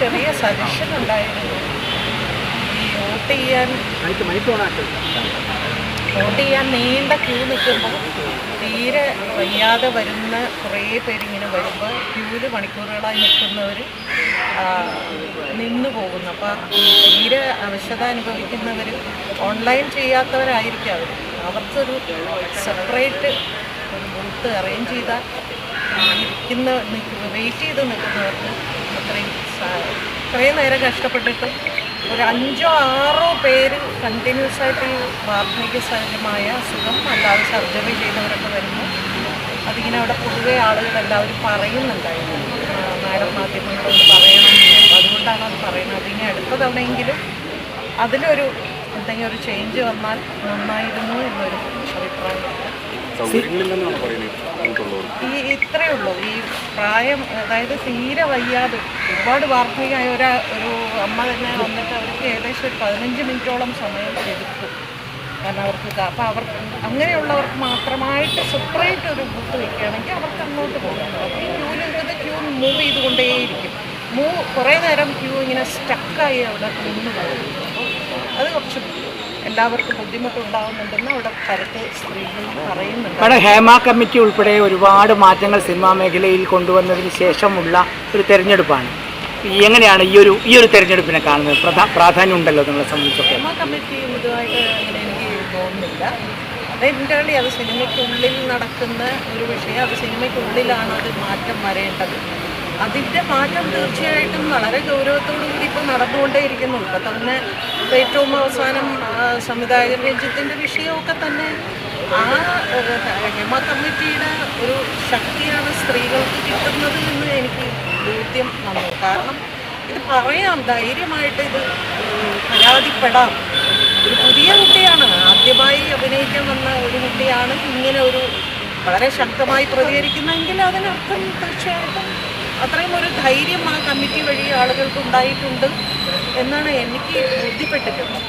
ചെറിയ സജഷൻ ഉണ്ടായിരുന്നു. ഈ വോട്ട് ചെയ്യാൻ നീണ്ട ക്യൂ നിൽക്കുമ്പോൾ തീരെ വയ്യാതെ വരുന്ന കുറേ പേരിങ്ങനെ വരുമ്പോൾ ക്യൂവിൽ മണിക്കൂറുകളായി നിൽക്കുന്നവർ നിന്നു പോകുന്നു. അപ്പോൾ തീരെ അവശത അനുഭവിക്കുന്നവർ ഓൺലൈൻ ചെയ്യാത്തവരായിരിക്കും അവർക്കൊരു സെപ്പറേറ്റ് ഒരു ബൂത്ത് അറേഞ്ച് ചെയ്താൽ വെയിറ്റ് ചെയ്ത് നിൽക്കുന്നവർക്ക് ഇത്രയും നേരം കഷ്ടപ്പെട്ടിട്ട് ഒരു 5 or 6 പേര് കണ്ടിന്യൂസ് ആയിട്ട് ഈ വാർദ്ധക്യ സഹജമായ അസുഖം അല്ലാതെ സർജറി ചെയ്തവരൊക്കെ വരുമ്പോൾ അതിങ്ങനെ അവിടെ പൊതുവെ ആളുകളെല്ലാവരും പറയുന്നുണ്ടായിരുന്നു. മാഡം മാധ്യമങ്ങളോട് പറയണം. അപ്പോൾ അതുകൊണ്ടാണ് അത് പറയുന്നത്. അതിനി അടുത്ത തവണയെങ്കിലും അതിലൊരു എന്തെങ്കിലും ഒരു ചേഞ്ച് വന്നാൽ നന്നായിരുന്നു എന്നൊരു അഭിപ്രായമുണ്ട്. ഇത്രയേ ഉള്ളൂ. ഈ പ്രായം, അതായത് തീരെ വയ്യാതെ ഒരുപാട് വാർദ്ധക്യമായ ഒരു അമ്മ തന്നെ വന്നിട്ട് അവർക്ക് ഏകദേശം ഒരു 15 മിനിറ്റോളം സമയം എടുക്കും. കാരണം അപ്പോൾ അവർക്ക് അങ്ങനെയുള്ളവർക്ക് മാത്രമായിട്ട് സെപ്പറേറ്റ് ഒരു ബൂത്ത് വയ്ക്കുകയാണെങ്കിൽ അവർക്ക് അങ്ങോട്ട് പോകുന്നുണ്ട്. അപ്പോൾ ഈ ക്യൂ മൂവ് ചെയ്തുകൊണ്ടേയിരിക്കും. കുറേ നേരം ക്യൂ ഇങ്ങനെ സ്റ്റക്കായി അവിടെ നിന്ന് പോകും. അപ്പോൾ അത് കുറച്ച് എല്ലാവർക്കും ബുദ്ധിമുട്ടുണ്ടാകുന്നുണ്ടെന്ന് അവിടെ പരക്കെ സ്ത്രീകൾ പറയുന്നുണ്ട്. അവിടെ ഹേമ കമ്മിറ്റി ഉൾപ്പെടെ ഒരുപാട് മാറ്റങ്ങൾ സിനിമാ മേഖലയിൽ കൊണ്ടുവന്നതിന് ശേഷമുള്ള ഒരു തെരഞ്ഞെടുപ്പാണ്. എങ്ങനെയാണ് ഈ ഒരു തെരഞ്ഞെടുപ്പിനെ കാണുന്നത്? പ്രാധാന്യം ഉണ്ടല്ലോ നിങ്ങളെ സംബന്ധിച്ചൊക്കെ. ഹേമ കമ്മിറ്റി ഇതുമായിട്ട് അങ്ങനെ എനിക്ക് തോന്നുന്നില്ല. അതെന്താണ് അത് സിനിമയ്ക്കുള്ളിൽ നടക്കുന്ന ഒരു വിഷയം. അത് സിനിമയ്ക്കുള്ളിലാണ് അത് മാറ്റം വരേണ്ടത്. അതിൻ്റെ മാറ്റം തീർച്ചയായിട്ടും വളരെ ഗൗരവത്തോടു കൂടി ഇപ്പോൾ നടന്നുകൊണ്ടേയിരിക്കുന്നു. ഇപ്പം തന്നെ ഏറ്റവും അവസാനം സംവിധായകൻ രഞ്ജിത്തിൻ്റെ വിഷയമൊക്കെ തന്നെ ആ ഹേമ കമ്മിറ്റിയുടെ ഒരു ശക്തിയാണ് സ്ത്രീകൾക്ക് കിട്ടുന്നത് എന്ന് എനിക്ക് ബോധ്യം വന്നു. കാരണം ഇത് പറയാം, ധൈര്യമായിട്ട് ഇത് പരാതിപ്പെടാം. ഒരു പുതിയ കുട്ടിയാണ്, ആദ്യമായി അഭിനയിക്കാൻ വന്ന ഒരു കുട്ടിയാണ് ഇങ്ങനെ ഒരു വളരെ ശക്തമായി പ്രതികരിക്കുന്നതെങ്കിൽ അതിനർത്ഥം തീർച്ചയായിട്ടും അത്രയും ഒരു ധൈര്യം ആ കമ്മിറ്റി വഴി ആളുകൾക്ക് ഉണ്ടായിട്ടുണ്ട് എന്നാണ് എനിക്ക് ബോധ്യപ്പെട്ടിട്ടുള്ളത്.